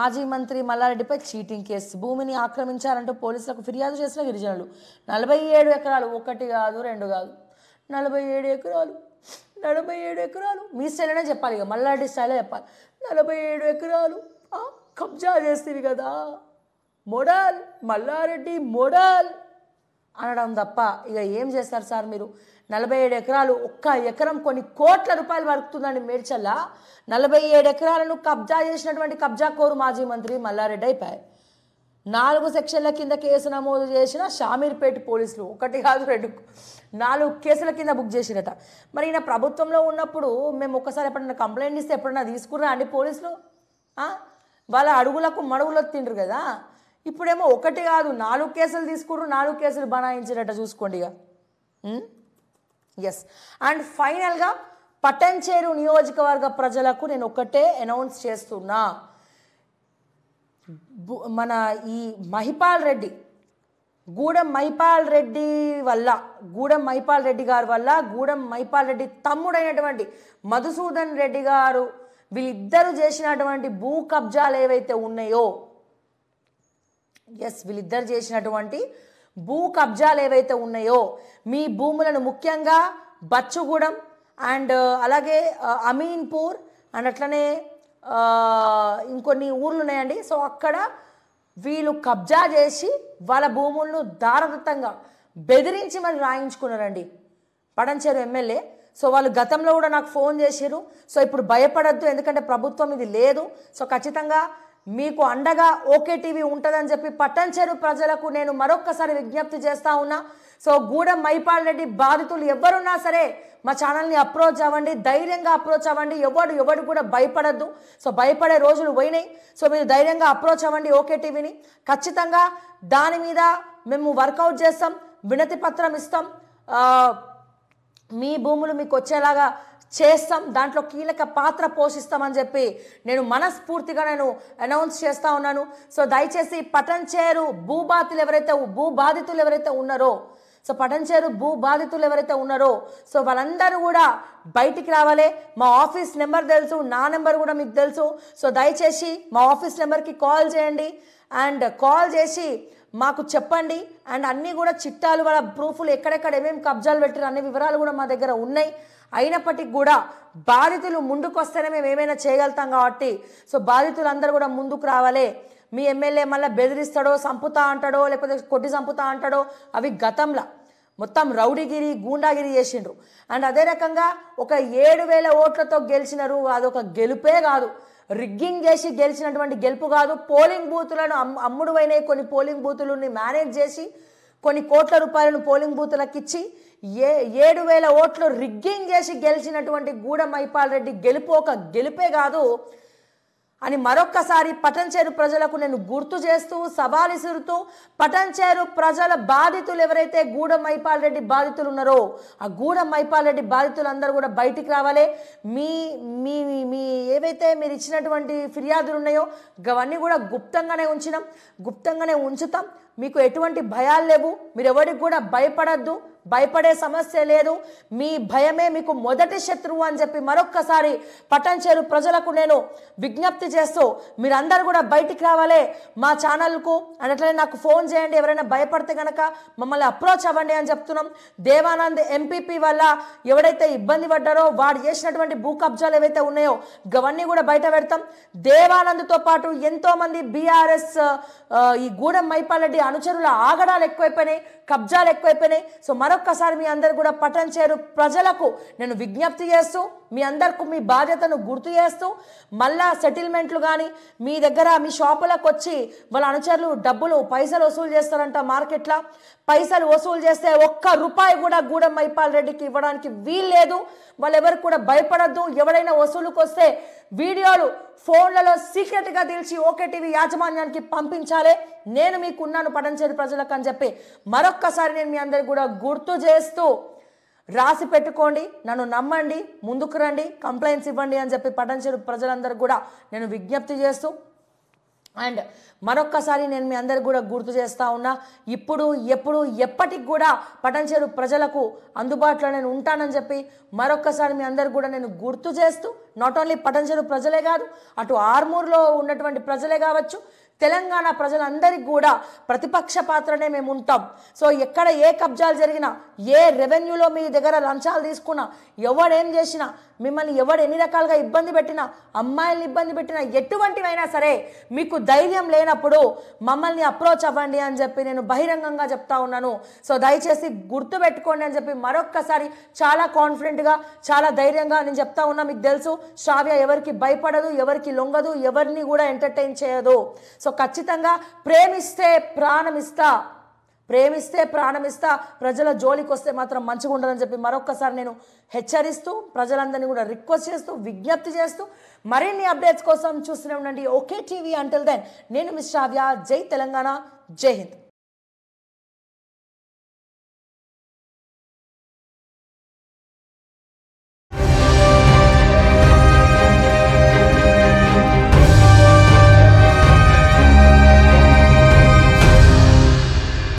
మాజీ మంత్రి మల్లారెడ్డిపై cheating case. భూమిని ఆక్రమించారంటూ పోలీసులకు ఫిర్యాదు చేసిన గిరిజనులు. 47 ఎకరాలు, ఒకటి కాదు రెండు కాదు, 47 ఎకరాలు, 47 ఎకరాలు. మీ స్టైల్లోనే చెప్పాలి, ఇక మల్లారెడ్డి స్టైల్లో చెప్పాలి. 47 ఎకరాలు కబ్జా చేస్తుంది కదా, మోడల్ మల్లారెడ్డి మోడల్ అనడం తప్ప ఇక ఏం చేస్తారు సార్ మీరు? 47 ఎకరాలు, ఒక్క ఎకరం కొన్ని కోట్ల రూపాయలు వరుకుతుందండి మేడ్చల్లా. 47 ఎకరాలను కబ్జా చేసినటువంటి కబ్జాకోరు మాజీ మంత్రి మల్లారెడ్డి అయిపోయాయి. 4 సెక్షన్ల కింద కేసు నమోదు చేసిన షామీర్పేట పోలీసులు, ఒకటి కాదు రెండు, 4 కేసుల కింద బుక్ చేసిరట. మరి ఈయన ప్రభుత్వంలో ఉన్నప్పుడు మేము ఒక్కసారి ఎప్పుడన్నా కంప్లైంట్ ఇస్తే ఎప్పుడన్నా తీసుకురా అండి పోలీసులు? వాళ్ళ అడుగులకు మడుగులకు తిండ్రు కదా. ఇప్పుడేమో ఒకటి కాదు 4 కేసులు తీసుకుర్రు, 4 కేసులు బనాయించిరట. చూసుకోండి ఇక. ఎస్. అండ్ ఫైనల్గా పట్టంచేరు నియోజకవర్గ ప్రజలకు నేను ఒకటే అనౌన్స్ చేస్తున్నా. మన ఈ మహిపాల్ రెడ్డి, గూడెం మహిపాల్ రెడ్డి వల్ల, గూడెం మహిపాల్ రెడ్డి గారి వల్ల, గూడెం మహిపాల్ రెడ్డి తమ్ముడైనటువంటి మధుసూదన్ రెడ్డి గారు వీళ్ళిద్దరూ చేసినటువంటి భూ కబ్జాలు ఏవైతే ఉన్నాయో, ఎస్, వీళ్ళిద్దరు చేసినటువంటి భూ కబ్జాలు ఏవైతే ఉన్నాయో, మీ భూములను ముఖ్యంగా బచ్చుగూడెం అండ్ అలాగే అమీన్పూర్ అండ్ అట్లనే ఇంకొన్ని ఊర్లు ఉన్నాయండి. సో అక్కడ వీళ్ళు కబ్జా చేసి వాళ్ళ భూములను దారదత్తంగా బెదిరించి మరి రాయించుకున్నారండి పడంచేరు ఎమ్మెల్యే. సో వాళ్ళు గతంలో కూడా నాకు ఫోన్ చేశారు. సో ఇప్పుడు భయపడద్దు, ఎందుకంటే ప్రభుత్వం ఇది లేదు. సో ఖచ్చితంగా మీకు అండగా ఓకే టీవీ ఉంటుందని చెప్పి పట్టంచేరు ప్రజలకు నేను మరొక్కసారి విజ్ఞప్తి చేస్తూ ఉన్నా. సో గూడెం మహిపాల్ రెడ్డి బాధితులు ఎవరున్నా సరే మా ఛానల్ని అప్రోచ్ అవ్వండి, ధైర్యంగా అప్రోచ్ అవ్వండి. ఎవడు కూడా భయపడద్దు. సో భయపడే రోజులు పోయినాయి. సో మీరు ధైర్యంగా అప్రోచ్ అవ్వండి ఓకే టీవీని. ఖచ్చితంగా దాని మీద మేము వర్కౌట్ చేస్తాం, వినతి పత్రం ఇస్తాం, మీ భూములు మీకు వచ్చేలాగా చేస్తాం, దాంట్లో కీలక పాత్ర పోషిస్తామని చెప్పి నేను మనస్ఫూర్తిగా అనౌన్స్ చేస్తూ ఉన్నాను. సో దయచేసి పట్టంచేరు భూబాధితులు ఎవరైతే ఉన్నారో, సో పట్టంచేరు భూబాధితులు ఎవరైతే ఉన్నారో, సో వాళ్ళందరూ కూడా బయటికి రావాలి. మా ఆఫీస్ నెంబర్ తెలుసు, నా నెంబర్ కూడా మీకు తెలుసు. సో దయచేసి మా ఆఫీస్ నెంబర్కి కాల్ చేయండి అండ్ కాల్ చేసి మాకు చెప్పండి. అండ్ అన్నీ కూడా చిట్టాలు, వాళ్ళ ప్రూఫ్లు, ఎక్కడెక్కడ ఏమేమి కబ్జాలు పెట్టారు అనే వివరాలు కూడా మా దగ్గర ఉన్నాయి. అయినప్పటికీ కూడా బాధితులు ముందుకు వస్తేనే మేము ఏమైనా చేయగలుగుతాం కాబట్టి సో బాధితులందరూ కూడా ముందుకు రావాలి. మీ ఎమ్మెల్యే మళ్ళీ బెదిరిస్తాడో, సంపుతా అంటాడో, లేకపోతే కొట్టి సంపుతా అంటాడో, అవి గతంలో మొత్తం రౌడీగిరి గూండాగిరి చేసిండ్రు. అండ్ అదే రకంగా ఒక 7,000 ఓట్లతో గెలిచినారు. అదొక గెలుపే కాదు, రిగ్గింగ్ చేసి గెలిచినటువంటి గెలుపు కాదు. పోలింగ్ బూతులను అమ్ముడువైన కొన్ని పోలింగ్ బూతులని మేనేజ్ చేసి కొన్ని కోట్ల రూపాయలను పోలింగ్ బూతులకు ఇచ్చి 7,000 ఓట్లు రిగ్గింగ్ చేసి గెలిచినటువంటి గూడెం మహిపాల్ రెడ్డి గెలుపు ఒక గెలుపే కాదు అని మరొక్కసారి పట్టంచేరు ప్రజలకు నేను గుర్తు చేస్తూ సవాల్ ఇసురుతూ, పట్టంచేరు ప్రజల బాధితులు ఎవరైతే గూడెం మహిపాల్ రెడ్డి బాధితులు ఉన్నారో ఆ గూడెం మహిపాల్ రెడ్డి బాధితులందరూ కూడా బయటికి రావాలి. మీ మీ మీ ఏవైతే మీరు ఇచ్చినటువంటి ఫిర్యాదులు ఉన్నాయో అవన్నీ కూడా గుప్తంగానే ఉంచుతాం. మీకు ఎటువంటి భయాలు లేవు, మీరు ఎవరికి కూడా భయపడద్దు, భయపడే సమస్య లేదు. మీ భయమే మీకు మొదటి శత్రువు అని చెప్పి మరొక్కసారి పట్టంచేరు ప్రజలకు నేను విజ్ఞప్తి చేస్తూ మీరందరూ కూడా బయటికి రావాలి. మా ఛానల్కు అండ్ అట్లనే నాకు ఫోన్ చేయండి, ఎవరైనా భయపడితే కనుక మమ్మల్ని అప్రోచ్ అవ్వండి అని చెప్తున్నాం. దేవానంద్ ఎంపీపీ వల్ల ఎవడైతే ఇబ్బంది పడ్డారో వాడు చేసినటువంటి భూ కబ్జాలు ఏవైతే ఉన్నాయో అవన్నీ కూడా బయట పెడతాం. దేవానంద్తో పాటు ఎంతోమంది బీఆర్ఎస్ ఈ గూడెం మహిపాల్ రెడ్డి అనుచరుల ఆగడాలు ఎక్కువైపోయినాయి, కబ్జాలు ఎక్కువైపోయినాయి. సో మరొక్కసారి మీ అందరు కూడా పట్టంచేరు ప్రజలకు నేను విజ్ఞప్తి చేస్తూ మీ అందరికీ మీ బాధ్యతను గుర్తు చేస్తూ మళ్ళా సెటిల్మెంట్లు కానీ మీ దగ్గర మీ షాపులకు వచ్చి వాళ్ళ అనుచరులు పైసలు వసూలు చేస్తారంట. మార్కెట్లో పైసలు వసూలు చేస్తే ఒక్క రూపాయి కూడా గూడెం మహిపాల్ రెడ్డికి ఇవ్వడానికి వీల్లేదు. వాళ్ళు ఎవరికి కూడా భయపడద్దు. ఎవడైనా వసూలుకు వస్తే వీడియోలు ఫోన్లలో సీక్రెట్గా తీల్చి ఓకే టీవీ యాజమాన్యానికి పంపించాలి. నేను మీకు ఉన్నాను పట్టంచేరు ప్రజలకు అని చెప్పి మరొక్కసారి నేను మీ అందరికి కూడా గుర్తు చేస్తూ రాసి పెట్టుకోండి, నన్ను నమ్మండి, ముందుకు రండి, కంప్లైంట్స్ ఇవ్వండి అని చెప్పి పట్టంచేరు ప్రజలందరూ కూడా నేను విజ్ఞప్తి చేస్తూ అండ్ మరొక్కసారి నేను మీ అందరికి కూడా గుర్తు చేస్తూ ఉన్నా, ఇప్పుడు ఎప్పుడు ఎప్పటికి కూడా పటాన్చెరు ప్రజలకు అందుబాటులో నేను ఉంటానని చెప్పి మరొక్కసారి మీ అందరికి కూడా నేను గుర్తు చేస్తూ, నాట్ ఓన్లీ పటాన్చెరు ప్రజలే కాదు, అటు ఆర్మూర్లో ఉన్నటువంటి ప్రజలే కావచ్చు, తెలంగాణ ప్రజలందరికీ కూడా ప్రతిపక్ష పాత్రనే మేము ఉంటాం. సో ఎక్కడ ఏ కబ్జాలు జరిగినా, ఏ రెవెన్యూలో మీ దగ్గర లంచాలు తీసుకున్నా, ఎవడేం చేసినా, మిమ్మల్ని ఎవడు ఎన్ని రకాలుగా ఇబ్బంది పెట్టినా, అమ్మాయిల్ని ఇబ్బంది పెట్టినా, ఎటువంటివైనా సరే మీకు ధైర్యం లేనప్పుడు మమ్మల్ని అప్రోచ్ అవ్వండి అని చెప్పి నేను బహిరంగంగా చెప్తా ఉన్నాను. సో దయచేసి గుర్తుపెట్టుకోండి అని చెప్పి మరొక్కసారి చాలా కాన్ఫిడెంట్గా, చాలా ధైర్యంగా నేను చెప్తా ఉన్నా. మీకు తెలుసు, శ్రావ్య ఎవరికి భయపడదు, ఎవరికి లొంగదు, ఎవరిని కూడా ఎంటర్టైన్ చేయదు. సో ఖచ్చితంగా ప్రేమిస్తే ప్రాణమిస్తా, ప్రజల జోలికి వస్తే మాత్రం మంచిగా ఉండదని చెప్పి మరొక్కసారి నేను హెచ్చరిస్తూ, ప్రజలందరినీ కూడా రిక్వెస్ట్ చేస్తూ, విజ్ఞప్తి చేస్తూ, మరిన్ని అప్డేట్స్ కోసం చూస్తూనే ఉండండి ఓకే టీవీ. అంటిల్ దెన్ నేను మిస్ శ్రావ్య. జై తెలంగాణ, జై హింద్.